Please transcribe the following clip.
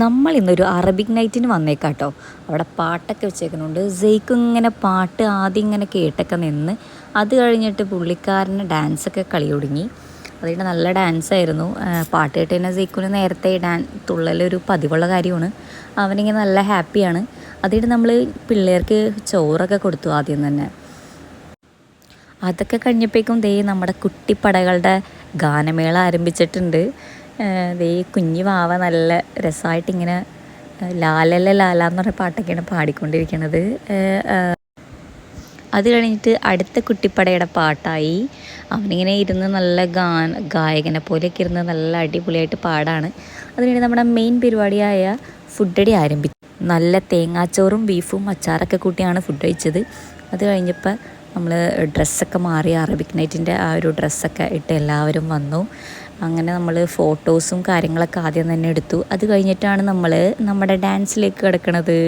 നമ്മൾ ഇന്നൊരു അറബിക് നൈറ്റിന് വന്നേക്കാട്ടോ. അവിടെ പാട്ടൊക്കെ വെച്ചേക്കുന്നുണ്ട്. സെയ്ക്കും ഇങ്ങനെ പാട്ട് ആദ്യം ഇങ്ങനെ കേട്ടൊക്കെ നിന്ന് അത് കഴിഞ്ഞിട്ട് പുള്ളിക്കാരന് ഡാൻസൊക്കെ കളി തുടങ്ങി. അതിൻ്റെ നല്ല ഡാൻസായിരുന്നു. പാട്ട് കേട്ട് തന്നെ സെയ്ക്കുന് നേരത്തെ തുള്ളലൊരു പതിവുള്ള കാര്യമാണ്. അവനിങ്ങനെ നല്ല ഹാപ്പിയാണ്. അതിട്ട് നമ്മൾ പിള്ളേർക്ക് ചോറൊക്കെ കൊടുത്തു ആദ്യം തന്നെ. അതൊക്കെ കഴിഞ്ഞപ്പോഴേക്കും നമ്മുടെ കുട്ടിപ്പടകളുടെ ഗാനമേള ആരംഭിച്ചിട്ടുണ്ട്. ദേ കുഞ്ഞു വാവ നല്ല രസമായിട്ടിങ്ങനെ ലാലല്ല ലാല എന്ന് പറഞ്ഞ പാട്ടൊക്കെയാണ് പാടിക്കൊണ്ടിരിക്കുന്നത്. അത് കഴിഞ്ഞിട്ട് അടുത്ത കുട്ടിപ്പടയുടെ പാട്ടായി. അവനിങ്ങനെ ഇരുന്ന് നല്ല ഗായകനെ പോലെയൊക്കെ ഇരുന്ന് നല്ല അടിപൊളിയായിട്ട് പാടാണ്. അതിനുവേണ്ടി നമ്മുടെ മെയിൻ പരിപാടിയായ ഫുഡടി ആരംഭിച്ചു. നല്ല തേങ്ങാച്ചോറും ബീഫും അച്ചാറൊക്കെ കൂട്ടിയാണ് ഫുഡ് കഴിച്ചത്. അത് കഴിഞ്ഞപ്പോൾ നമ്മൾ ഡ്രസ്സൊക്കെ മാറി അറബിക് നൈറ്റിൻ്റെ ആ ഒരു ഡ്രസ്സൊക്കെ ഇട്ട് എല്ലാവരും വന്നു. അങ്ങനെ നമ്മൾ ഫോട്ടോസും കാര്യങ്ങളൊക്കെ ആദ്യം തന്നെ എടുത്തു. അത് കഴിഞ്ഞിട്ടാണ് നമ്മൾ നമ്മുടെ ഡാൻസിലേക്ക് കിടക്കണത്.